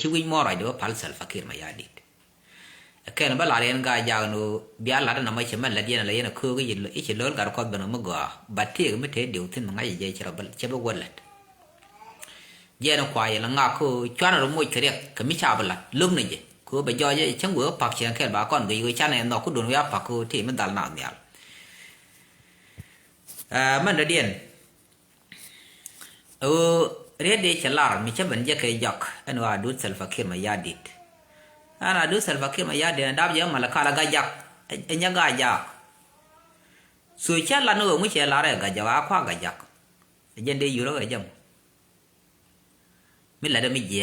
ชีวิตมอไรเดี๋ยวพัลสัลฟักร์มายาดิดแค่นั้นบ้าลาเรียนกายาวนูบิอาลาดนั้นไม่ใช่มันละเดียนอะไรนะคือก็ยิ่งอีกเรื่องการคอดบันมันก็บัดที่ก็ไม่เท่เดี๋ยวถึงมันง่ายใจเชื่อบัลเชื่อบัลลัดเย็นควายลังงาคือชวนเราไม่เครียดก็ไม่ชาบัลลัดลุ่มนี่เจคือไปย่อยช่างเบื่อปักเชียงแค่บ้าก้อนก็อยู่ชั้นเนี่ยนอกก็โดนวิอาปักคือที่มันดัลนาเนี่ยมันละเดียนเรียดเดชลาร์มิใช่บันจะเคยยักอันว่าดูสัลฟักร์มายาดิดอันนั้นดูสัลฟักร์มายาดิดดับยังมาละคาละกายักอันยังกายักสุดท้ายละนู้ไม่ใช่ละเรื่องกายักว่าควากายักยันเดียอยู่แล้วก็ยังมิละเดมิเจ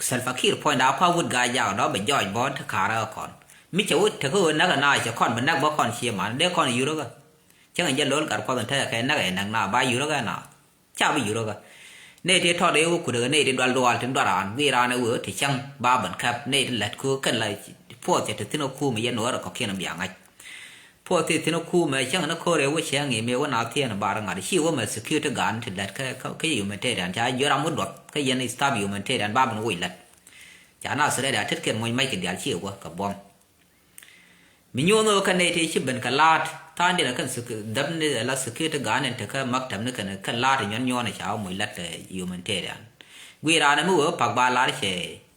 สัลฟักร์พอยดาวควาวุฒกายักเราไปย่อยบอลทักขาเราก่อนมิจะวุฒถ้าเขานักน่าจะก่อนเป็นนักบอลก่อนเชียร์มันเด็กก่อนอยู่แล้วก็ช่างยันล้นกับความเป็นเธอแค่นักไอ้นักหน้าใบอยู่แล้วก็น่ะเจ้าไปอยู่แล้วก็เนี่ยที่ทอดเอวกูเดินเนี่ยที่ดวลถึงดวลานวีรานเออที่ช่างบ้าบันครับเนี่ยที่หลัดกูกันเลยพวกจะถึงนกคู่มายันหัวเราก็เขียนน้ำยางไงพวกที่ถึงนกคู่มาช่างนักโคเรวเชียงเงี้ยมีว่านาเทียนบาร์งานชื่อว่ามันสกิลต์การที่หลัดเขาอยู่มันเทดันใช้ยอรามุดดก็ยันในสตาร์อยู่มันเทดันบ้าบันวิ่งหลัดจากนั้นสุดท้ายทิศเกินไม่กินเดียร์ชื่อว่ากับบอมมีโยนกันในที่ชิบเป็นกันลาดท่านเดียวกันสกิลดับเนี่ยละสกิลต์การเนี่ยถ้ามักทำเนี่ยกันลาดย้อนในเช้าไม่หลัดอยู่มันเทดันวีรานมือปักบาลาเช่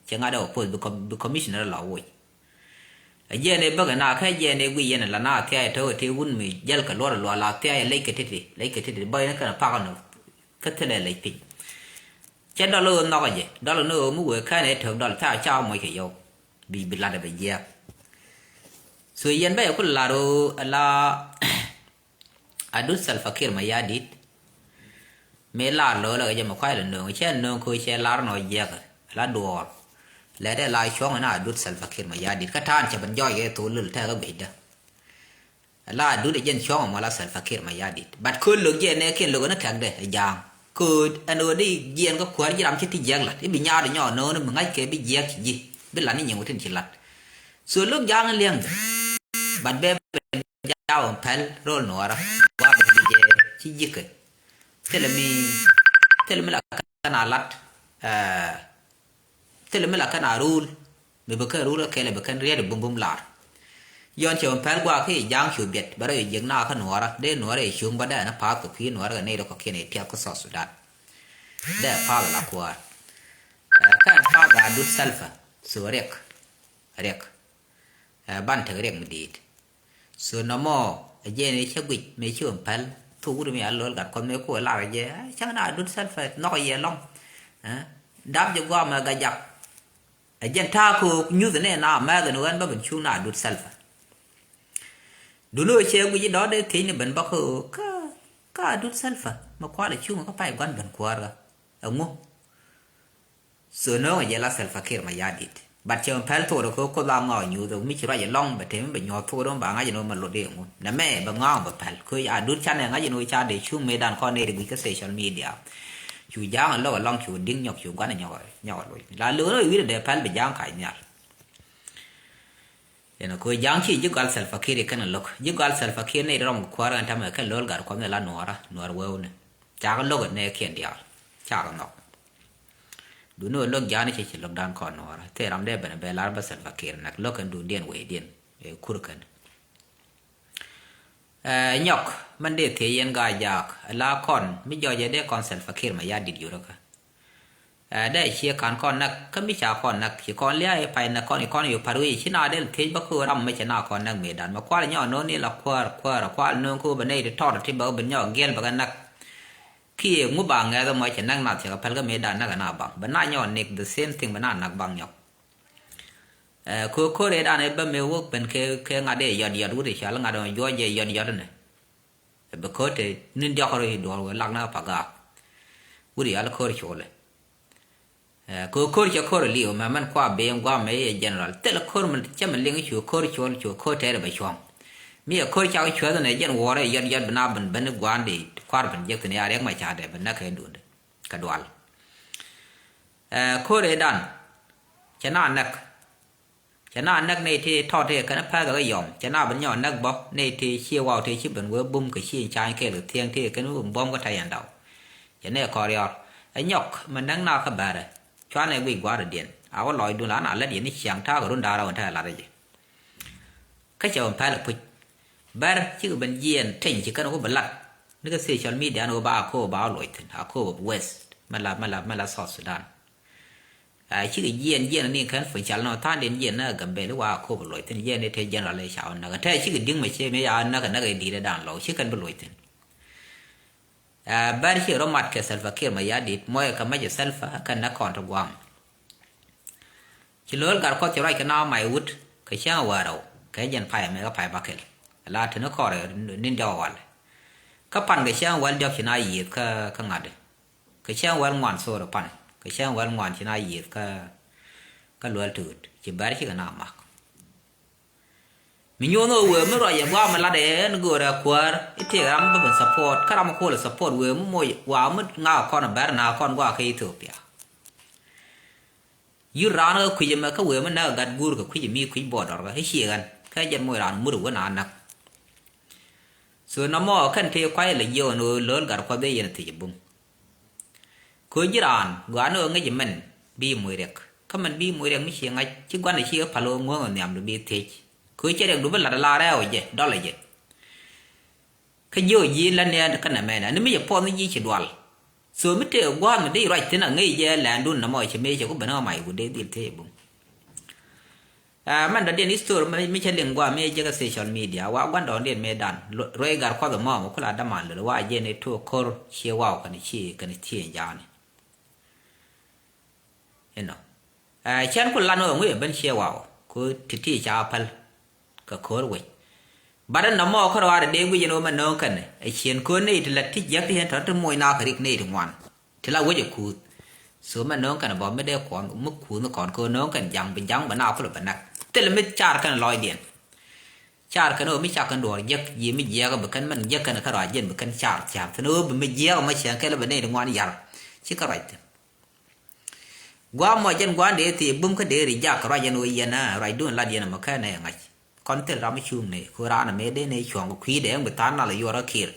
จังหวะเดียวพูดบุคคลมิชเนอร์เราเว้ยเย็นในบักนาแค่เย็นในวิญญาณละนาที่ไอ้เท่าที่วุ่นมีเยลกันล้วนลาที่ไอ้เล็กกระติดใบนั่นกันพักกันก็เท่าไรเล็กปีเช่นดอลลาร์นอกจากดอลลาร์นู้มือแค่ในถึงดอลลาร์เช้าไม่เกี่ยวบิลลาเดบิเยอะส่วนยันไปคุณลาโรลาอดุสัลฟักร์มายาดิดเมลาโลแล้วก็จะมาควายหนึ่งเช่นหนึ่งคุยเชลาร์น้อยเยอะละดัวและได้ลายช่วงนั้นอดุสัลฟักร์มายาดิดก็ท่านจะบรรย่อยแค่ตัวลุ่นแท้ก็เบ็ดละดูได้ยันช่วงมาละสัลฟักร์มายาดิดบัดคุณลูกเย็นเนี่ยเขียนลูกนั่นแข็งได้ยังคืออันนู้นได้เย็นก็ควรจะทำชิ้นที่เยอะละที่บิญญาได้ย่อเนื้อมันง่ายแค่บิเยอะจีบิหลานนี่ยังไม่ถึงชิ้นละส่วนลูกยางนั่นเลี้ยงบัดเบบเป็นยาวแผ่นโรลหนัวละว่าเป็นบิเยชี้ยิกเทเลมีละขนาดลัดเทเลมีละขนาดรูลมีบุคคลรูลแค่เลยบุคคลเรียดบุ้มลาร์ย้อนเชื่อมแผนกว่าที่ยังชูเบียดบริยังหน้าขนวระได้หนวระชุ่มบัดได้นะพาตัวพี่หนวระในเราก็เขียนเทียบก็สอดสุดได้ได้พาละกว่าข้าพาดาดุสัลฟะส่วนเรียกบ้านเธอเรียกมันดีส่วนน้องโมเจนี่เชื่อกุยไม่เชื่อมแผนทุกเรื่องอะไรกับคนไม่ควรลาไปเยอะช่างน่าดุสัลฟะนอกเยอะลงดับจะว่ามากระยับยันท่าคูยูตัวนี้น่าแม่กันนู้นบ้าเป็นช่วงน่าดุสัลฟะดูนู่นเชื่อกุยดอเด็กที่นี่เป็นบักก็ดุสัลฟะมาคว้าเลยช่วงก็ไปกันเป็นคว้าละเอางูส่วนน้องเยอะละสัลฟะเกี่ยวมายาดิดบัดเชื่อมแผนตัวเราก็ลางอยู่ตรงมิจฉาอย่าล่องแบบเทมันเป็นยอดทั่วตรงบางอย่างนู้นมันหลุดเองงูนั่นแม่บางงแบบแผนคือดูชั้นอย่างงี้นู้นชาเดี๋ยวช่วงเมดานข้อนี้เด็กก็โซเชียลมีเดียชูย่างแล้วก็ลองชูดิ้งหยอกชูกันหยอกเลยแล้วเรื่องวิธีเดี๋ยวแผนไปย่างขายเนี่ยอย่างนั้นคือย่างที่ยุคการเซลฟ์คิดกันนั่นลูกยุคการเซลฟ์คิดในเรื่องควารันทำให้กันล้วนกันความเนี่ยละหนัวเวลเนี่ยจากโลกเนี่ยเขียนเดียวจากนอกดูโน่นโลกยานี่ใช่โลกด้านคอนหนัวแต่รำได้เป็นเบลาร์บัสเซลฟ์คิดนักโลกกันดูเดียนเวเดียนคุรกันหยอกมันเด็ดเทียนกายยากลาคอนไม่ย่อยได้คอนเซลฟ์คิดมายาดิดอยู่แล้วกันได้เชียร์การก่อนนักก็ไม่ใช่ก่อนนักที่ก่อนเลี้ยไปนักก่อนอีกก่อนอยู่พารุยชินาเดลเทจบักคือรำไม่ใช่นาก่อนนักเมดันมาคว้าเนี่ยโน่นนี่ละคว้าเนื้อคู่บันไดทอดที่แบบเป็นเนี่ยเกลบักนักขี้งูบางไงต้องมาใช่นักนัดเชียร์พัลก็เมดันนักนาบังบันน่าเนี่ยเน็ก the same thing บันน่านักบังเนี่ยคือเรดานเอบเมวกเป็นแค่งาเดียดรู้ดิฉันละงาดย้อยยอดเนี่ยแบบเขาเตนินเดียเขาเลยดูหลังหน้าปากกาวุฒิอะไรเขาเลยโชว์เลยคือจะคอร์ลีโอมันคว้าเบงกว่าไม่เจเนอเรลแต่ละคอร์มันจะมันเลี้ยงชัวคอร์คอร์เทอร์ไปช่วงมีคอร์จะเอาชัวตัวไหนยันวอร์ยันบนาบันกวนดีคว้าเป็นยักษ์ตัวนี้อะไรไม่จ่าได้บันนักเห็นดูดกระดวลคอร์ดันชนะนักในที่ทอดเทกันพาก็ยอมชนะบันยอนักบอกในที่เชี่ยวเอาที่ชิบันเวอร์บุ้มกับชี้ชายแค่หรือเทียงที่กันบุ้มบอมก็ไทยอันเดาจะเนี่ยคอร์ยอไอ้หยอกมันนั่งนาขบาร์ชวนไอ้วิ่งกว่าเดียน เอาว่าลอยดูแลน่ะแล้วเดี๋ยวนี้เสียงท่ากับรุ่นดาวเราท่าอะไรจีcái chồng phải là phịch bar chứ bên diện thỉnh chỉ cần có bật lật nó cái social media nó bảo cô báo lỗi thỉnh họ cô west mà là South Sudan chứ cái diện này khán phải trả nó than đến diện nó gần bề lúc vào cô bật lỗi thỉnh diện này thì diện là lấy chảo nó cái thế chứ cái đứng mà chơi mấy anh nó cái đi ra đàn lỗi chứ cần bật lỗi thỉnh bar chứ nó mặt cái self care mà giá đi mỗi cái mấy cái self cần nó còn trong quang chỉ lớn cả có chỗ này cái nào mày út cái sáng vào đâu cái dân phải mấy cái phải bạc hết là thì nó khó rồi nên đào vào các pan cái sáng vào đào chỉ nói gì cái ngặt cái sáng vào ngoan sôi rồi pan cái sáng vào ngoan chỉ nói gì cái lúa trượt chỉ bán chỉ cái nào mặc mình nhớ nó vừa mới rồi vào mà là để nó gọi là quar ít thì làm cái support cái làm cô là support vừa mới vào mới ngao con là bán nào con qua cái Ethiopiaยูร้านก็คุยมาเขาเวมันน่ากัดกูก็คุยมีคุยบอดอะไรให้เชี่ยกันแค่ยันมวยร้านมือรู้ว่านานนักส่วนน้ำมอขั้นเที่ยวควายเลยโยนเลื่อนกัดความได้ยันที่จะบุ้งคุยยีร้านกว่านู้นไงจะมันบีมวยเด็กเขามันบีมวยเด็กไม่เชี่ยไงชิ้นกว่าในเชี่ยพะโล้งัวเงียบดูบีเทจคุยเจเด็กดูเป็นหลาลาแล้วเย่ดอลเลยเย่เขาโยยีนแล้วเนี่ยกันน่ะแม่น่ะนี่ไม่จะพอนี่ยี่สิบดอลส่วนไม่เที่ยวว่ามันได้ไรที่นั่งไงเย่แลนดุนน้ำมอยเชื่อไม่เชื่อก็เป็นอะไรกูได้ดีเท่บุ้งมันดอนเดียนนิสตัวไม่ใช่เรื่องว่าไม่ใช่กับโซเชียลมีเดียว่าวันดอนเดียนไม่ดันรวยการความแบบมองว่าคนละดำมันหรือว่าเย็นในทั่วโครเชี่ยวว่ากันชี้กันที่ยานเห็นไหมฉันคนละโน้ตไม่เป็นเชี่ยวว่าคือที่ชาวพัลก็โครเว้ยบ้านน้ำมอเขาว่าเด็กวิญญาณมันน้องกันไอ้เชียนคนนี้ที่ละที่ยักษ์ที่เห็นถอดทั้งมวยนาคริกนี่ทั้งวันที่ละว่าจะคูดส่วนมันน้องกันบอกไม่ได้ก่อนมุกคูดก่อนคนน้องกันยังเป็นยังเป็นเอาเขาเลยเป็นนักแต่ละไม่จาร์กันลอยเดียนจาร์กันไม่จาร์กันดัวยักษ์ยี่ไม่เยอะก็แบบกันมันยักษ์กันเขาลอยเย็นแบบกันจาร์ท่านไม่เยอะไม่เชียงแค่ละเป็นนี่ทั้งวันยาชิคอะไรตัวกว่ามาเย็นกว่าเดี๋ยวที่บุ้มก็เดี๋ยวริยากอะไรยันวยนะอะไรด้วยละเดียนมาแค่ไหนยังไงคนที่เราไม่ชุ่มเนี่ยคือร้านไม่ได้ในช่วงคุยเดี๋ยวไปทานอะไรอยู่รักขีด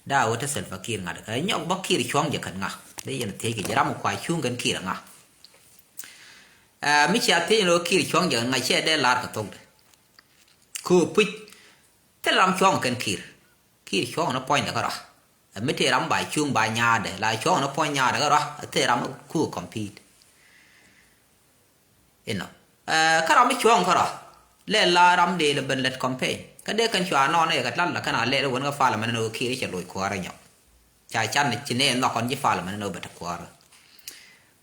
ได้ว่าถ้าเสร็จฟักขีดงาเด็กยกบักขีดช่วงจะขันงาได้ยันเทกิจเราไม่ควายชุ่มกันขีดงาไม่ใช่ที่เราขีดช่วงอย่างไงเช่ได้ลาดกระทงคือปุ๊บถ้าเราช่วงกันขีดช่วงนั้นปล่อยเด็กก็รอไม่ที่เราใบชุ่มใบหญ้าเด็กลายช่วงนั้นปล่อยหญ้าเด็กก็รอที่เราคู่คอมพิวต์เห็นไหมถ้าเราไม่ช่วงก็รอเล่นลารำเดลเป็นเล็ดคอมเพย์ก็เด็กกันชัวนอนเนี่ยก็ลั่นละขนาดเล่นวันก็ฟ้าละมันโนคีริจะลอยขวาอะไรเนาะชายจันเนี่ยจีเน่นอกคนยี่ฟ้าละมันโนเบ็ดขวา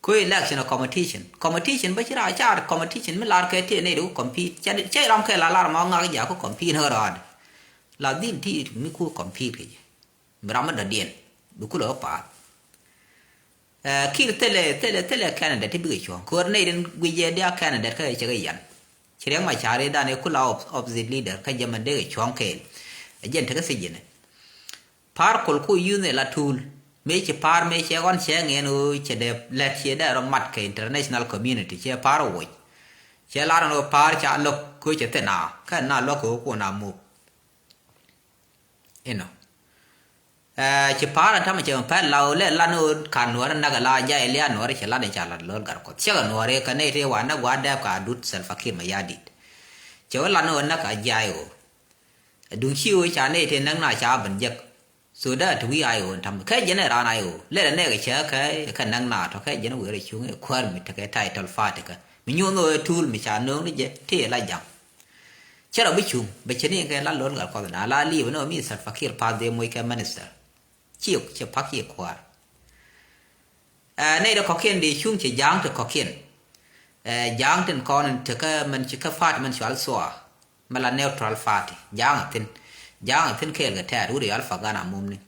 คุยเล็กชนะคอมเพติชันไม่ใช่ราชาคอมเพติชันไม่ลาร์เกที่เนี่ยดูคอมพิวจะใช่รำแค่ลารมองงานอย่างก็คอมพิวเท่าไรลาดินที่มีคู่คอมพิวกันรำมันเดียนดูคู่เหลือป่าคีริเทเลแคนาดาที่บิ๊กชัวคนเนี่ยเดินวิจัยเดียแคนาดาก็จะกันยันเชื่อมาชาเรดาเนี่ยคุณเราopposite leader ขยันมันเด็กช่วงเคลเย็นทั้งสิ้นเนี่ยพาร์คคุยยูเนี่ยละทูลไม่ใช่พาร์ไม่ใช่ก้อนเชียงเงินเชื่อเด็บเล็กเชื่อได้เรามัดกับ international community เชื่อพาร์โว้ยเชื่อลาเราพาร์จะลกคุยจะเต้นหน้าแค่หน้าลกกูหน้ามุกเห็นไหมเชื่อพาร์ทำไมเชื่อแพทเราเล่นลานูขันหัวนั่นนักลาใหญ่เลี้ยนหัวเชื่อลาเดินจาร์ลอนกันก็เชื่อกันหัวเรื่องกันในเรื่องว่านักว่าเด็กก็ดูดเซลฟ์คิดมายาดิเชื่อลานูนักใหญ่โอ้ดูชิวชาเนี่ยที่นั่งหน้าชาบันยักสุดาทวีไอโอทำแค่ยันในร้านไอโอเล่นเนี่ยก็เชื่อแค่นั่งหน้าแค่ยันหัวเลยช่วงควรมีแต่แค่ไทยทัลฟ้าแต่ก็มีโยนเอาทูลมีชาเนื้อนี่เจ้ที่อะไรอย่างเชื่อเราไม่ชุ่มไม่เช่นนี้แค่ลาล้นกันก็ได้ลาลีวันนี้มีเซลฟ์คิดพาเดมวยแค่มินิสเตอร์chiếc chiếc phát hiện qua này đó có kiện đi chung chỉ giang thì có kiện giang thì còn thì cái mình chỉ cái phát mình chọn xóa mà là neutral phát giang ở trên kia cái thẻ đủ để alpha gana mum này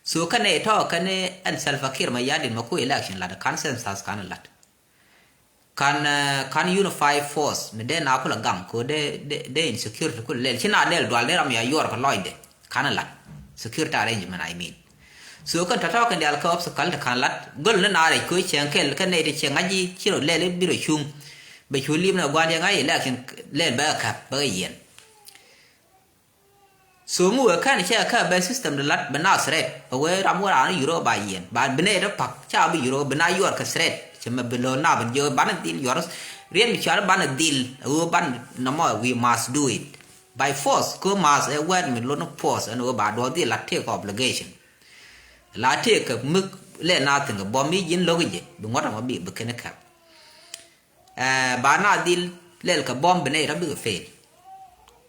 số cái này thôi cái này anh self care mà gia đình mà cuối election là consensus kan là kan unify force mình để nào cũng là gam có để insecurity cũng lên chỉ nào để đoán để làm gì ở cái loại đấy kan là security arrangement I mean số con thằng thọ cái điều có sự cẩn thận khá lắm, gồm nó nói là cuối trường cái này thì trường anh gì chỉ rồi lên bị rồi chung, bị chui lim là quan trọng ấy là lên bờ cặp bờ yên, số mua cái này chỉ cái bờ system là lát bên nào sret, ở ngoài làm qua là euro bay yên, bạn bên này nó phật, cha bị euro bên này euro cái sret, chỉ mà bên nào bên giờ bán tin euro, riêng mình chọn ban deal ban nó mà we must do it by force cứ must word mình luôn nó force anh bà đó thì là take obligation là take mức lệ nào từng cái bom mi dính lôi gì đúng không mà bị bực cái này khác bà na deal lệ cái bom bên này nó bị fail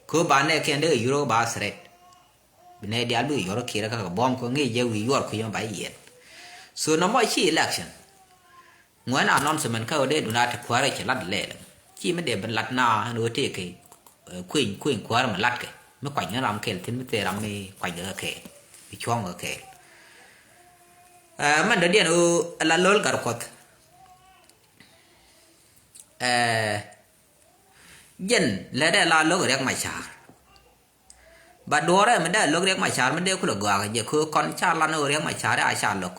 cứ bà này cái này euro bà seret bên này dia bị euro kia cái bom có nghe giờ we euro cứ bài yết so nó mới chỉ election ngoài nào non xem mình câu đây đủ là quá rồi chỉ lát lệ chỉ mới để bên lát nào nữa thì cái quỳnh quá mà lát cái mới quạnh nó làm kẹt thì mới để làm mới quạnh được kẹt bị choang ở kẹt mình đã đi là lol cả cột dân là đây là lol riêng mày chả bà đùa đấy mình đây lol riêng mày chả mình đây cũng được gọi cái gì con cha là lol riêng mày chả đấy ai chả lol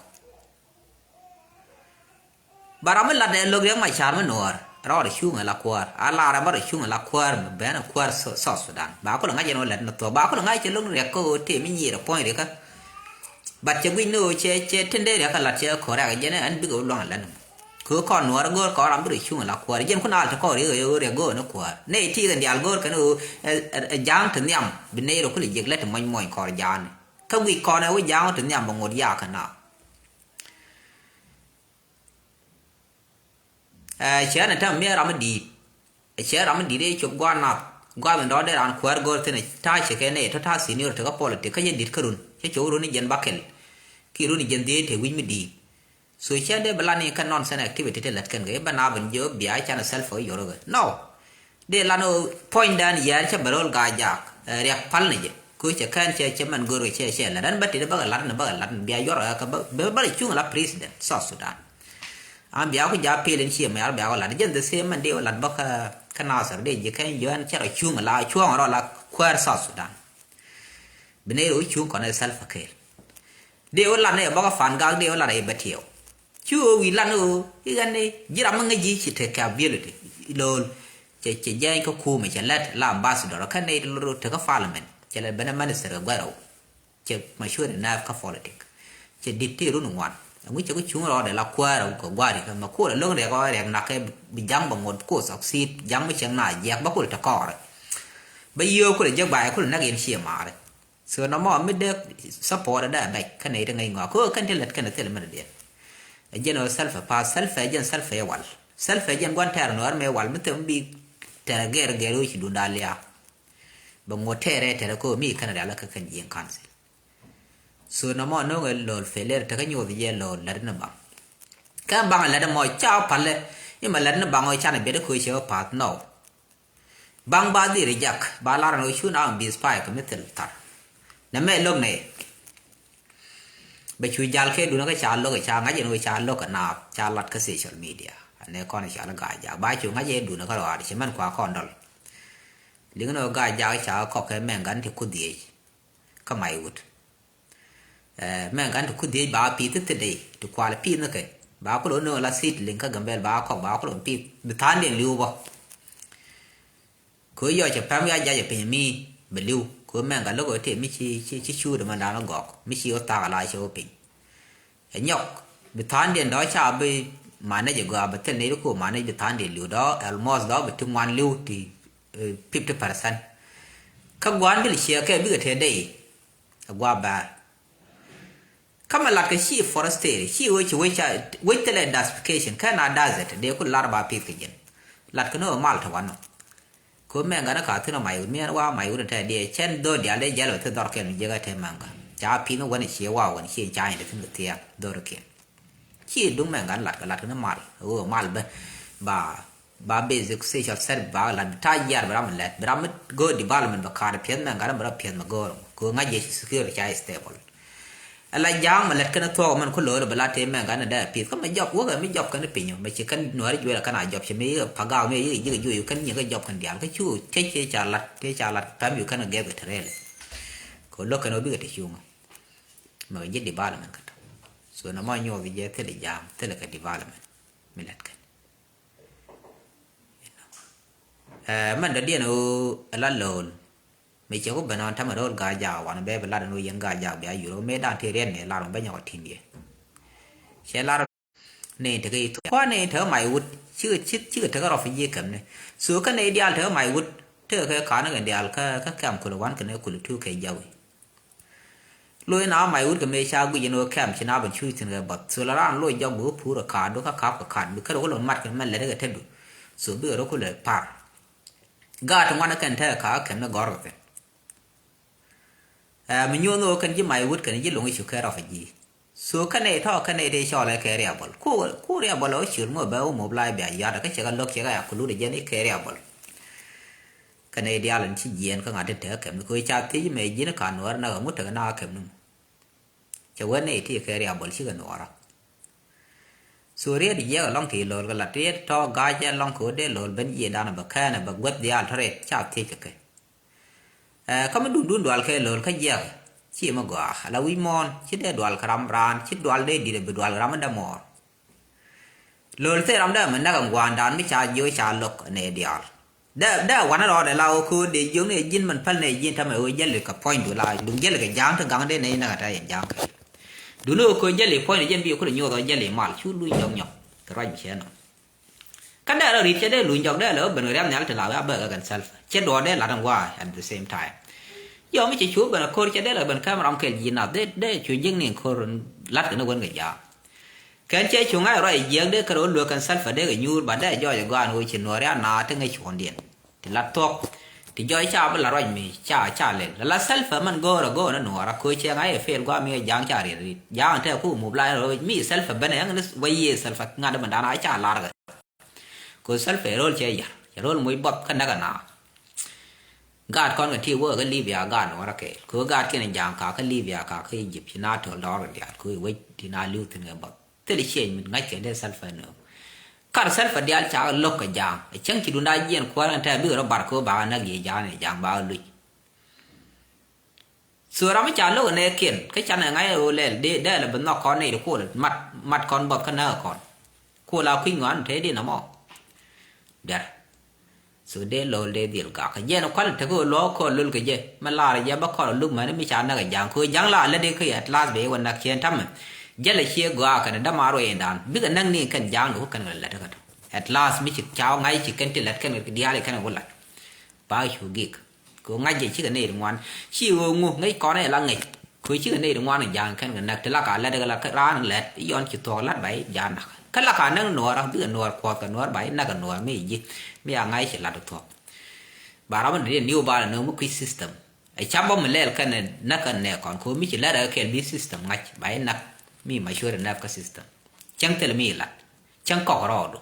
bara mình là để lol riêng mày chả mình nuột rồi để chung là quar ala ra bara chung là quar bên là quar South Sudan bà có là ngay nó lần nó bà có là ngay trên lol riêng cô thì mình nhiều point đấy cả bắt cho mình nuôi chơi trên đây là cái là chơi khó ra cái gì này anh biết cái lòng lần cứ còn nuột gor có làm được chung là quar dân con nào thì có đấy rồi gor nó quar này thì cái gor cái nó giang thằng nhầm bên này rồi cái gì cái thằng mày có giang không bị con nào giang thằng nhầm bằng một giang cái nào chế này thằng mẹ làm đi chế làm đi đấy chụp quan nào quan bên đó để làm quar gor thế này thay chế cái này thay senior thì có politics cái gì đi cái run chế chỗ run này dân bakel khi run dân đi thì win đi so chế đấy bala này cái nonsense activity thế là cái cái bên nào bên giờ bị ai chana self ở giờ rồi no để là nó point dan giờ chế barol gajak riak pal này cứ chế kan chế mình gor chế là dan bắt đi bagal lad biar giờ cái bala chung là president South Sudan am biar ko ja pelen chi ma biar la den de se man de la ba ka na sa de je kan yuan cha chung la chuang ro la kwar South Sudan bene ro chung ko na self care de la ne ba ka fan ga de la re betio chu wi la no i gan ne jira ma ngaji chi te ka ability lol che jai ko ku me cha let la ambassador ka ne ro te ka parliament che le bene minister ga ro che ma sure na ka politic che dictate ro no wan ngui cho cái chúng nó để là qua rồi có qua thì mà qua là lớn để coi để nạc cái bị giăng bằng một cột sọc xịt giăng mấy chuyện này dẹp bắt cột là cỏ rồi bây giờ có để giăng bài có là nạc yên xìa mà đấy sửa nó mò mới được support đã bạch cái này đang ngay ngõ có cái lật cái này thì là mình điện dân ở self pass dân self wall self dân quan thẻ nó mới wall mới tự bị thẻ ghê rồi chỉ đun đà lia bằng một thẻ thẻ có mi cái này là cái gì cancel so nó mò nó người lột phải lên thì cái nhiều thì giờ lột là nó bằng cái bằng là nó mò chao phật lên nhưng mà là nó bằng ngồi cha này biết được khui chiếu phật no bằng ba đi reject ba la nó chú nào bị spy cái mấy thứ tar nãy mấy lúc này bây chú gial cái đứa cái cha ngay giờ nó cha lô cái nào cha lật cái social media anh ấy con này cha nó gài giờ ba chú ngay giờ đứa nó cái đó thì mình qua con đó liền nó gài giờ cha có cái mèn gắn thì cút đi cái mày út men gan ku de ba pi te de to kwala pi na ke ba ko no la sit link ka gambel ba ko pi bi tan den liu ba ko yo cha pam ya ja pe mi be liu ko men gan lo ko te mi chi chu de man da no gok mi chi o ta la chi o pi nhok bi tan den đó cha be ma ne je go ba te ne ko ma ne bi tan den liu đó almost đó bi tung wan liu ti 50% ka gwan bi chi ke bi te de gwa ba kama la ke chi forestry chi we tele dasification kana desert de ko larba pi kjen lat ko no mal tawano ko me ngana ka tino mai mi wa mai ur ta de chen do dia le jalo to dor ken je ga te manga cha pi no wani chi wa wani chi cha inde tin te dor ken chi dung me ngan lat no mal o mal ba basic social service ba la ta yar bram go development ba ka pien me ngana bra pien ma go ko ngaje security cha stable ala jang mà lật cái nó thua mình có lỗi là bala thế mà cái này đã bị có mấy job quá rồi mấy job cái nó bị mà chỉ cần nói là cái nào job chỉ mấy phá gạo mấy cái cái những cái job cần điểm cái chú cái trả lật tám nhiều cái nó ghé về thế này có lúc cái nó biết cái chú mà cái development cái so nó mới nhiều vì thế là jam thế là cái development mình lật cái mình đã đi nó là lồn mấy cháu có bên on thăm ở đâu gà giàu và nó bé về là nuôi dân gà giàu bé euro mấy đàn thì riêng này làm bé nhỏ thiên địa sẽ là này thì cái qua này thở mày út chưa thằng đó phải gì cầm này số cái này ideal thằng mày vút thằng cái cá nó cái ideal cái cam của nó cái này của thu cái giàu lôi nào mày vút cái mấy sao bây giờ nó cam chỉ nào bên chui thì cái bật số là ăn lôi giàu bữa phù rồi cá đó cái cá bị cái đó nó mất cái mình lấy cái thêm được số bữa đó có lấy par gà thằng nó cái thằng cá cái nó gọt rồi mình nhớ nó cái gì mày vút cái gì lông cái cái đó phải gì số cái này thọ cái này để cho lại cái real cô real ở chữ mà bao một lại bây giờ cái chuyện lốc cái cái luôn để cái cái real cái này dia lần chỉ diện cái ngã đến thế kém cái cha tí mấy gì nó cả nó ở mức cái nào kém nữa cho vấn này thì cái real chỉ cái nó số real thì giờ long thì lột cái là real thọ gai cho long cổ để lột bên gì đó là bậc khai là bậc web dia thôi cha tí cái có mấy đun đoal cái lột cái giờ chỉ mà gõ là uy mon chỉ để đoal karam ran chỉ đoal để đi để đoal ram đam mor lol thế ram đó mình đã còn hoàn đàn mới cha dưới cha lộc này dial đã hoàn đó để lao khu để giống này dinh mình phân này dinh tham ơi giờ được cái point đủ lại đúng giờ là cái giang thằng găng đây này là cái giang đúng rồi coi giờ là point này dân biểu có được nhiều rồi giờ là mal chú lui nhọc nhọc cái rồi mình nó cái đó là đi chơi để lui nhọc đó là bên người em nhảy từ lao ra bờ gần self chết đó đấy là đằng qua at the same time giờ mấy chị chú bên cô chơi đấy là bên cái mà ông kể gì nào để chú dân này cô lát cái nó quên cái giá cái chơi chúng ai rồi dân đấy cái đó lừa cái self đấy cái nhu bà đấy do cái quan ngồi trên nói ra nào tới ngày chuẩn điện thì lát thuốc thì do cha bên là rồi mi cha lên là self mình go nó nói ra cô chơi ngay fail qua mi giang cha đi giang theo cô một lại rồi mi self bên này nó vay self ngay đó mình đã nói cha là rồi cô self rồi chơi rồi mới bật cái nào gạt con cái thiêu vợ cái Libya gạt nó ra cái cứ gạt cái này giang cả cái Libya cả cái Egypt thì nó thở đó rồi cứ quay thì nó lưu từ ngày bật thế là chuyện mình ngay cái đấy self nữa cả self đi ăn chả lốc cái giang chẳng chỉ đun đại diện qua anh ta biết nó bảo cô bảo nó gì giang này giang bảo lui sửa ra mấy chả lốc này kiện cái chả này ngay rồi lên để là bên nó con này được cô là mặt con bật cái nào còn cô là khuyên ngoan thế đi nó mò đấy số để lôi để điều cả cái gì nó quan trọng cái lỗ con luôn cái gì mà là giờ bắt con lúc mà nó mới chán cái giang khơi giang là lên đây cái atlas vềวันนักเขียนทำgiờ là chia gua cái đó mà rồi đàn biết cái năng này cái giang nó cái là cái atlas mới chỉ cháo ngay chỉ cái là cái dia lại cái nào là bao nhiêu gig có ngay gì chỉ cái này đúng không chỉ ngu ngay con này là ngay khơi chỉ cái này đúng không giang cái là là cả là cái ra nó lẹt yon chỉ to lát bảy giang cái là khả năng nổi ra biết nổi qua cái nổi bảy nó cái nổi mấy gì mấy anh ấy sẽ là được thôi bà nó mình đi new bar nó một cái system ai chăm bom mình lấy cái này nó cái này còn có mấy chỉ lấy được cái bí system ngay bảy nó mi mà sure là cái system chẳng thể là mi là chẳng có rõ đâu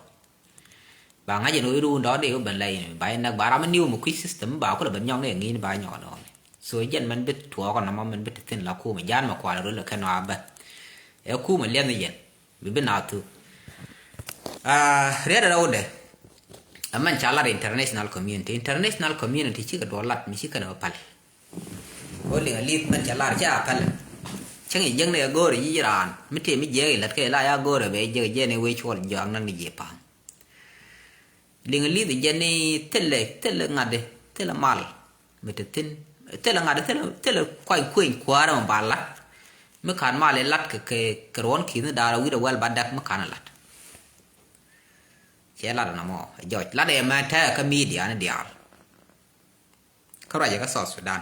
bà ngay giờ nói luôn đó để bên này bảy nó bà nó mình new một cái system bảo có là bên nhau này nghĩ bà nhỏ đó rồi dân mình biết thua còn nó mình biết tin là khu mà gian mà qua rồi là cái nào vậy ở khu mình lên như vậy vì bên nào thôi read đâu đấy mình trả lời international community chỉ có đôi lát mình chỉ cần ở pal ôi liền liệt mình trả lời chứ pal chẳng những dân này go rồi Iran mấy thì mấy giờ lát cái là go rồi bây giờ này quay chùa giang năng đi dẹp pa liền liệt thì dân này thế là ngade thế là mal mấy thế là ngade thế là quay qua mà bà lát mấy khán mal lát cái rốn khí nó đào với đầu well bad đặc mấy khán lát chế là nó mò giỏi là để mà theo cái media này đi àเขาเรียกว่าสุดาน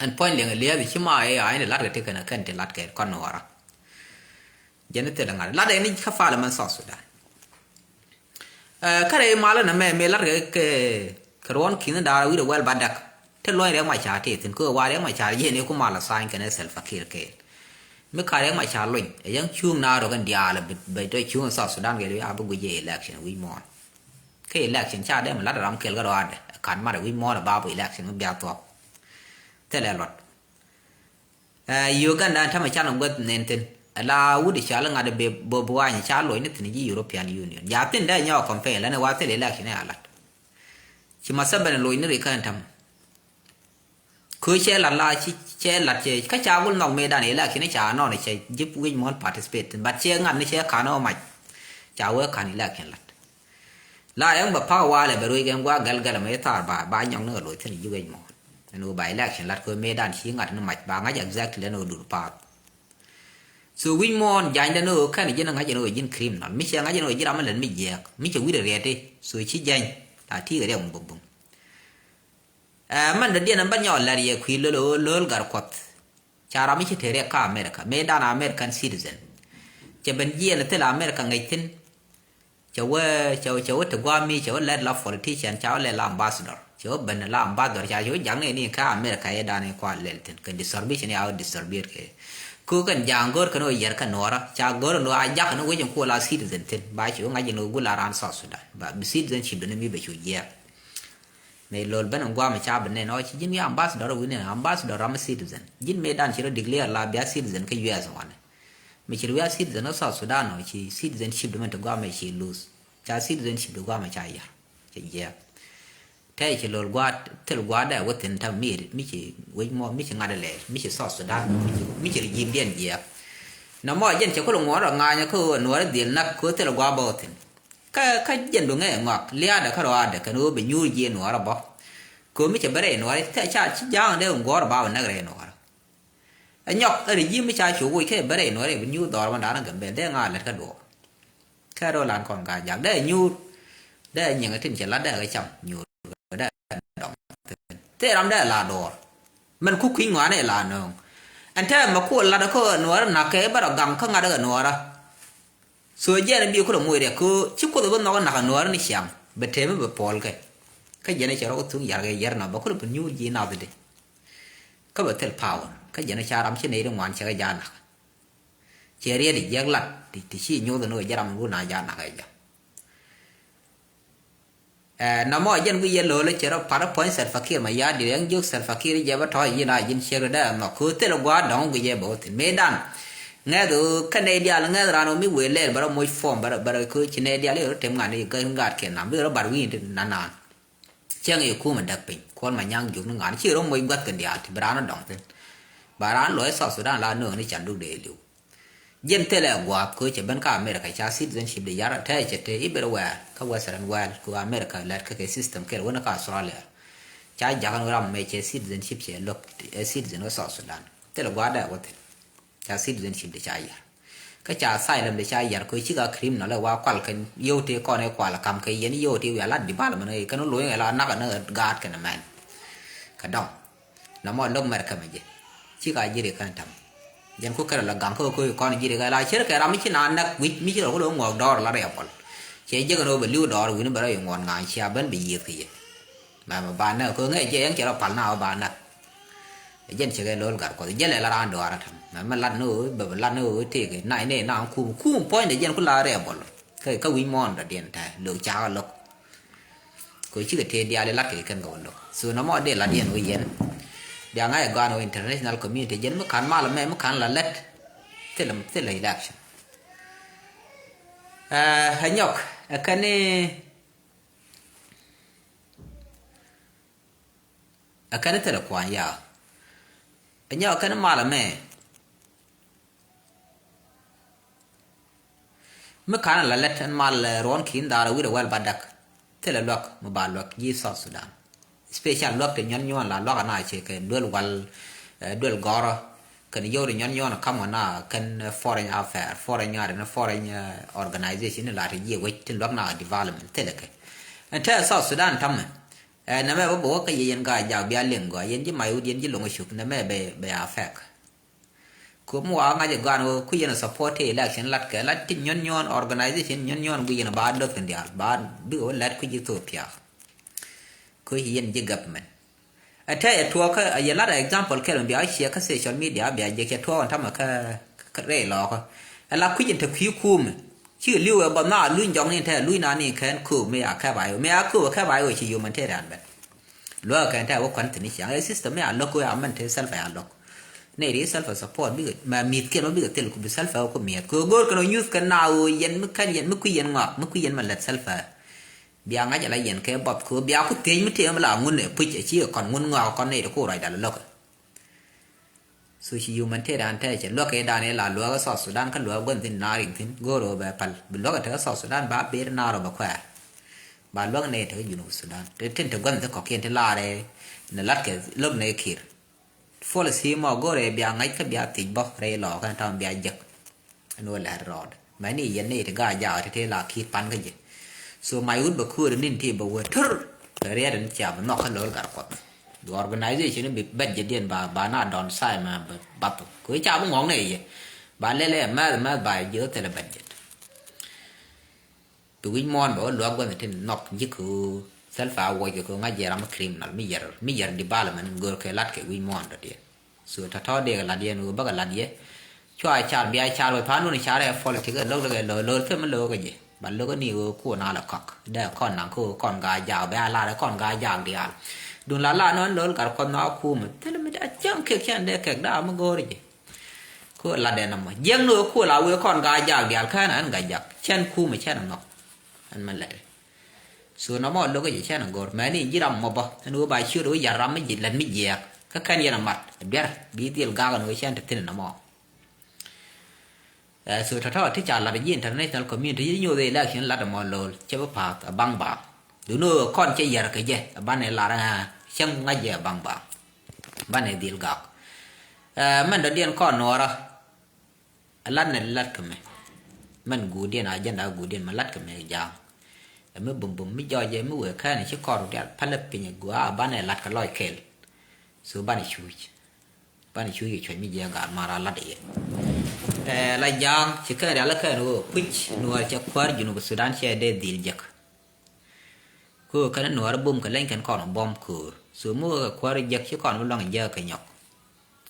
อัน point เรื่องเลี้ยวิชิมาAIเนี่ยลัดกันที่กันกันที่ลัดกันก่อนหน่อยยันนี่เท่านั้นลัดเองนี่ข้าฟ้าเลยมันสุดานก็เลยมาแล้วนะแม่ลัดกันกระโดดขึ้นดาววิดีโอเวลบัดดักที่ลอยเรื่องไม่ชาที่ถึงก็ว่าเรื่องไม่ชาเย็นนี่ก็มาละสายกันในเซลฟ์คิดกันเมื่อขายเรื่องไม่ชาลอยยังช่วงนาเรากันเดียร์ไปด้วยช่วงสุดานกันเลยอาบุกุเย่ election วิมอนแค่ election ชาได้มันลัดรำเกลก็รอดขันมาวิมอนบ้าไป election มันเบียดตัวเท่าไรหลอดอยู่กันนะถ้าไม่ชาลงก็เน้นตินลาวุฒิชาลงอาจจะเบบบัวอย่างชาลอยนี่ถึงยี่ยุโรปียนยูเนียนยาตินได้ย่อคอนเฟอเรนซ์แล้วในว่าเท่าไร election เนี่ยอะไรชิมาสับเป็นลอยนี่ริกันทำคือเชื่อหลัดลาเชื่อหลัดเชื่อข้าเจ้าวุ้นน้องเมดานนี่แหละคือในชาโน่ในเชื่อยิบวิมอน participate บัดเชื่องานในเชื่อขาโน่ใหม่เจ้าเวอร์ขานี่แหละคือหลัดลายังแบบพ่อว่าเลยไปรู้กันว่าเกลไม่ตาบ้านยังเนื้อลอยที่นี่ยูเวนมอนนูใบแรกฉันหลัดคือเมดานชี้งัดนั่นใหม่บางงั้น exactly แล้วนูดูปาด so win mon jang da no kan jin nga jin jin criminal mi che nga jin jin am len mi je mi che wi de rete so chi jang ta ti ga dem bum man da dia ban yo la ye kwi lo gar kwat cara mi che tere ka America me dan American citizen che ben je na te la America ngai tin chawe te gwa mi chawe let la politician chawe le la ambassador chawe ben la ambassador chawe jang ni ka America ye dan kwa le tin ke distribution ya distribute ke ku kan jang gor kan o yer kan nora cha gor no a jak no wejin ko la citizen tin ba chi nga jino gula ran South Sudan ba citizenship ne mi be chu ye me lol ben ngwa ma cha ben no chi jin ya ambassador wi ne ambassador am citizen jin me dan chi ro declare la bia citizen ke US one me chi ya citizen no South Sudan no chi citizenship de men to gwa me chi lose cha citizenship de gwa ma cha ya chi ye tay chi lol gwa tel gwa da wotin ta mi chi we mo mi chi ngada le mi chi South Sudan mi chi jim bien ye na mo jen chi ko lo ngora nga nya ko no ra dil nak ko tel gwa bo tin ka jen do nge ngak lia da ka ro da ka no be nyu je no ra bo ko mi chi bare no ta cha chi jang de ngora ba na re no ra anyok ri jim mi cha chu we ke bare no re be nyu do ra da na gambe de nga le ka do ka ro lan kon ga jak de nyu de nyen tin che la da ga cham nyu da dong te ram da la do man ku kwin wa ne la no an ta ma ko la da ko no na ke ba gam ka nga da no ra so je na bi ko mo re ko chi ko do no na ka no ni sham be te me be pol ke ka je ne charo tu ya ga yer na ba ko be nyu ji na de ka ba tel power ka je ne cha ram chi ne ri ngwan cha ga ja na che re di jeg la ti chi nyu do no ja ram gu na ja na ga ja na mo jen wi yelo le chero para point sel fakir ma ya di yang juk sel fakir je ba tho yi na jin chero da no ko te lo gwa dong wi je bo tin medan nghe do Canada là nghe ra nó mi we le bara mo form bara ko Canada le tem ngani ga ngat ke na bi ro bar wi na na chang e ku ma dak pin kon ma nyang juk no ngani chi ro mo gat kan dia ti bara no dong tin bara lo so Sudan la no ni chan du de lu jen tele gwa ko che ban ka America cha citizenship de yara ta che te ibero wa ka western world ko America la ka ke system ke wona ka Australia cha jagan ram me che citizenship che lok citizen of South Sudan tele gwa da wote cha citizenship de cha yar ka cha asylum de cha yar ko chi ga criminal la wa kwal kan yote ko ne kwal kam ke yen yote wa la di bal man e kan lo yen la na ka na gat kan man ka dong na mo lok mer ka me je chi ga jire kan tam jen ko kara la gang ko kon jire ga la cher ka ram chi na nak wi mi chi ro lo ngor dor la re pol che je ga no be lu dor wi ne ba re ngon nga chia ben be yi ki ma ba na ko nge je yang che ro pal na ba na jen che ga lo gar ko je le la ran do ara tham ma lan no be lan no te ke nai ne na ku point de jen ko la re pol ka wi mon da den ta lo cha lo ko chi ga te dia le la ke kan go lo so na mo de la den wi yen dia ngai ga no international community jen ma kan ma la me ma kan la let te la election hanyok akane te la kwa ya hanyok kan ma la me ma kan la let ma la ron kin da wi wel badak te la lok ma ba lok yi South Sudan special lok te nyon la lok na che ke dol wal dol goro kan yo nyon kam na kan foreign affair foreign yard na foreign organization la ri ye wait lok na development te le ke enta South Sudan tam na me bo ka yen ga ja bia len go yen ji mai u yen ji long shuk na me be affect ko mo nga je ga no ku yen support election lat ke lat ti nyon organization nyon bu yen ba do kan dia ba du lat ku ji to pia ko yen je government ata ya to ka ya la example ke bi a share ka social media bi a je ke to on ta ma ka re lo ko ala ku yen ta ku ku me chi liu ba na lu jong ni ta lu na ni kan ku me a ka ba yo me a ku ka ba yo chi yo man te ran ba lo ka ta wo kan ni xiang system me a lo ko a man te self a lo ne ri self support bi ma mit ke no bi tel ku bi self ko mi ko gor ko no use kan na o yen mu kan yen mu ku yen ngak mu ku yen man let self bia nga ja la yen ke bab ko bia ku te mi te ma la ngun ne pu chi kon ngun nga kon ne ko rai da lo ko so chi yu man te dan te che lo ke da ne la lo ga South Sudan kan lo gon tin na ring tin go ro ba pal bi lo ga te South Sudan ba be na ro ba kwa ba lo ne te yu no Sudan te tin te gon te ko ken te la re ne lat ke lo ne kir fo le si mo go re bia nga ka bia ti bo re lo kan ta bia je no la rod mani yen ne ga ya te la ki pan ga je so mai ud ba khu nin ti ba wa thur re dan cha ba no khan lol gar ko the organization be budget den ba na don sai ma ba ko cha ba ngong ne ba le ma ba je te la budget tu win mon ba lo ga ne tin nok ji ku selfa wo ke ko nga je ram criminal mi yer development gor ke lat ke win mon da de so ta to de la de no ba ga la de cho ai cha bi ai cha rồi phá luôn này cha đây phô là thì cái lâu phết mới lâu cái gì bạn lâu cái nhiều của nó là cọc đây con nàng cô con gà giàu bé la đấy con gà giàu đi à đun lá nó lớn cả con nó khu mà thế là mình đã chẳng kẹt chân đây kẹt đã mới go đi cô là đèn nằm mà giang nữa cô là với con gà giàu đi à cái này anh gà giặc chân khu mà chân nó anh mình lại số nó mà lâu cái gì chân nó go mấy này chỉ làm mà bao nó bài chưa đối giả làm mấy gì lần mấy gì cái này là mặt biết biết tiền gà nó chân thật nó mà so thata ti cha la be international community nyu de election la de mo lo che ba pa bang ba du no kon che yer ke je ba ne la ra chang nga je bang ba ba ne dil ga man do dien kon no ra lan ne lat ke me man gu dien a jan da gu dien ma lat ke me ja me bum mi jo je mu we ka ne che kon de pa le pe ne gu a ba ne lat ka loy kel so ba ne chu ye chwe mi je ga ma ra lat ye la jang ci ka la ka no pitch no ci kwar junu Sudan che de dil jak ko kana no ar bum ka len kan kon bom ko so mo kwar jak ci kon long ja ka nyok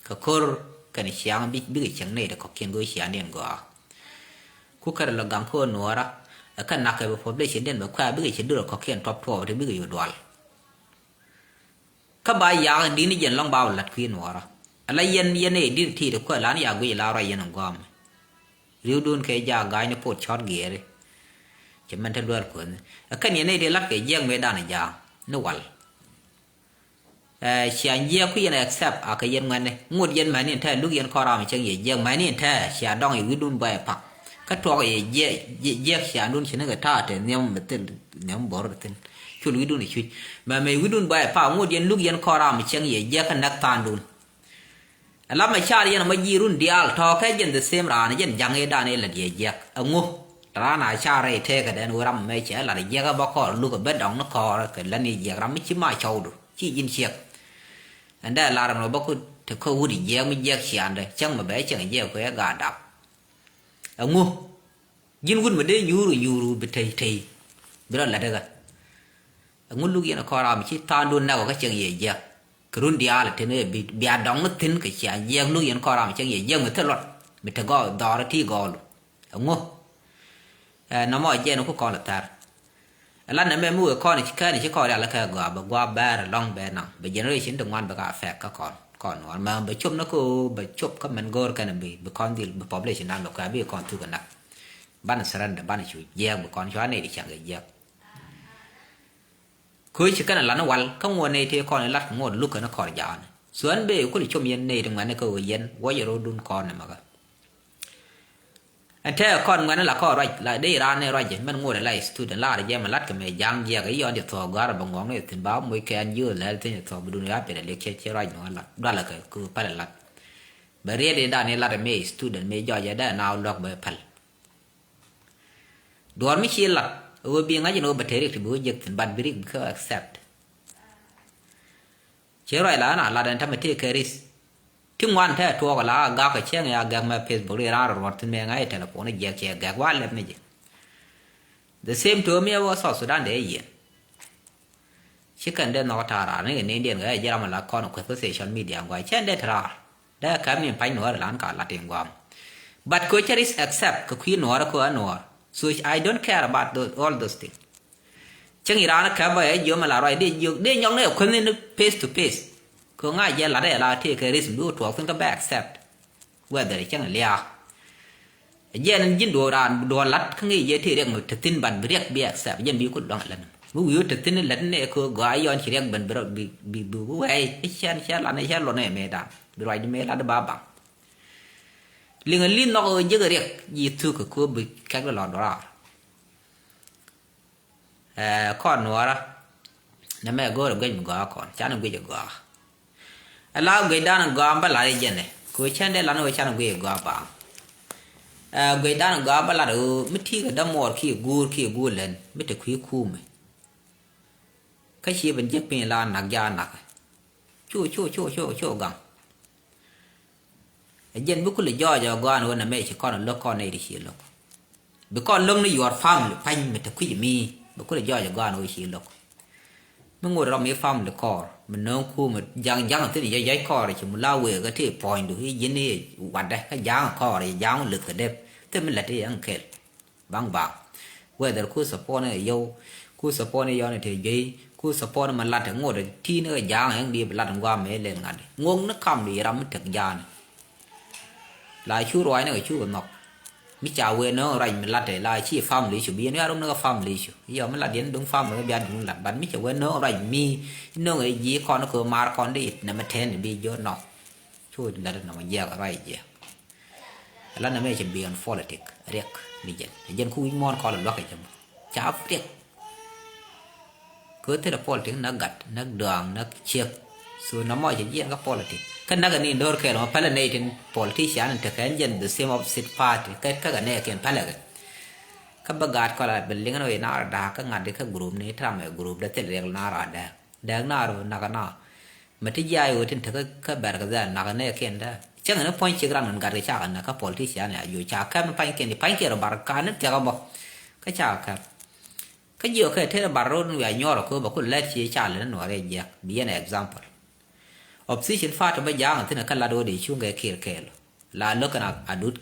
ka kor kan xiang bi chang ne de ko ken go xian den go ku ka la gang ko no ra ka na ka bo de chen den ba kwa bi ci dur ko ken top to de bi yu dwal ka ba ya di ni jen long ba lat kwin no ra ala yen ne di ti de ko lan ya gu la ra yen ngom riu dun ke ja gai ne pot shot ge re che man ta duar ko ka ni ne de lat ke jeng me dan ja no wal xian ye ku yen accept a ka yen ngane ngut yen ma ni ta lu yen ko ra mi cheng ye jeng ma ni ta xia dong yi dun ba pak ka to ye xia dun chen ga ta te nyam me te nyam bor te chu lu dun ni chu ma me wi dun ba pa ngut yen lu yen ko ra mi cheng ye ka nak tan dun lắm mà cha đi nó mới di run dial thò cái dân từ xem ra nó dân giang ấy đàn ấy là địa giặc ông ngô ra này cha này thế cái đàn nuôi răm mấy trẻ là địa giặc bao cò lúc ở bên đóng nó cò cái lần này giặc răm mấy chỉ mai châu được chỉ dân xiếc anh đây là nó bao cò thực khâu đi giặc mới giặc xiàn đây chẳng mà bé chẳng giặc cái gà đập ông ngô dân quân mà đấy nhuru bị thầy biết là đây cái ông ngô lúc nó cò ra mới chỉ tan luôn nào cái chuyện gì giặc run dia la tene bia dong no tin ke cha yeng lu yen ko ram chang ye yeng te lot mi te go dor ti go ngo no mo je no ko ko la tar la na me mu ko ni ka ni ko la ka go ba gwa ba long ba na be generation dong wan ba ka fa ka kon wan ma be chup no ko be chup ka man gor ka na be kon dil be population na ka be kon tu ka na ban saran da ban chu ye be kon chwa ne di chang ye khối chỉ cái là nó wal không nguồn này thì còn lát nguồn lúc nó còn già xuống bề có đi chôm yên này trong này câu yên quá giờ đun con này mà cái anh thấy con ngoài nó là con rồi lại đây ra này rồi mình ngồi lại student là để mà lát cái mày giang già cái yon được thò gara bằng ngón này thì báo mấy cái anh dưa lại thì thò đun ra để lấy chơi rồi nó là đó là cái cứ phải là lát bởi vì đây này là mày student mày giờ đây nào lọc bởi phật đoán mấy chi là ôi biếng ấy nó bật thế thì bữa giật thì bạn biết không accept chế rồi là đàn thăm thế cái risk thứ ngoan thế thua cái là gác cái chế này gác mà Facebook ra rồi thì mình ngay telephone này giật chế gác qua lên này the same to me was also done đấy vậy chỉ cần để nó trả ra này nên điện cái giờ mà là con của social media ngoài trên đây ra để cái mình phải nói là cả là tiền quam but coi chế risk accept cái khi nói có nói so I don't care about all those things chẳng ý ra nó cả vậy giờ mà là rồi đi nhong này không nên face to face có ngay giờ là đây là thì cái risk đủ thuộc phương các bạn accept whether chẳng là lia giờ nên dính đồ lát không nghĩ giờ thì được một thực tin bản biết bị accept giờ bị cốt đoạn lần ví dụ thực tin lần này có gọi yon chỉ được bản bị vậy cái là này lo này mẹ đã rồi đi mẹ là ba bằng liên nó như cái việc gì thứ của cô bị các loại đó con nó đó nó mẹ gọi là cái gì gọi con cha nó cái gì gọi là cái đó nó gọi bà lại gì này cô cha đây là nó cha nó cái gọi bà người ta nó gặp là được mất thi cái đâm mồi khi gu lên mất được khí khu mày cái chi bên dưới bên là nặc da nặc chua găng dân bữa cứ lấy do gan luôn là mẹ chỉ con là con này đi xí lộc bữa con lông nó giọt phăng được phanh mất được khí mi bữa cứ lấy do gan rồi xí lộc mình ngồi ra mấy phăng được cỏ mình nấu khu mà giang thế này giấy cỏ thì chỉ một lao về cái thứ point được cái gì này quạt đây cái giang cỏ thì giang lực cái đẹp thế mình là cái ăn kẹt băng bạc whether khu support này yêu khu support này này thì gì khu support mà lát ngồi rồi thi nữa giang anh đi lát qua mấy lên ngặt ngon nó cầm đi ra mới thực giang lại chú rồi nữa chú còn ngọc mi chào quên nó rành mình lát để lại chỉ farm lý chủ biến nó đúng nó farm lý chủ giờ mới là đến đúng farm mới biến đúng là bắn mi chào quên nó rành mi nó người gì con nó cứ mar con đi nằm trên để bị gió nọ chú là nó mà gieo cái gì vậy là nó mới chuẩn bị ăn politic riek dân khu vinh mon coi là loạt cái chấm cháo riek cứ thế là politics nó gặt nó đường nó chiếc rồi nó mọi chuyện diễn các politics cái nó cái này đôi khi nó phải là này trên politician thì cái dân the same opposite party cái này cái phải là các bác gạt coi là bên liên nó về nó đã các ngành các group này tham gia group đó thì riêng nó ra đang nó rồi nó cái nó mà thì dài rồi thì cái bài cái gì nó cái này cái đó chẳng hạn nó point chỉ rằng gạt cái chả là các politician này dù chả cái nó point cái rồi bảo cái nó chả có cái chả cái nhiều cái thế là bảo rồi về nhỏ rồi cô bảo cô let chị trả lời nó nói gì be an example opposition phát bây giờ thế là cái là đồ để chung cái kia là lúc nào adult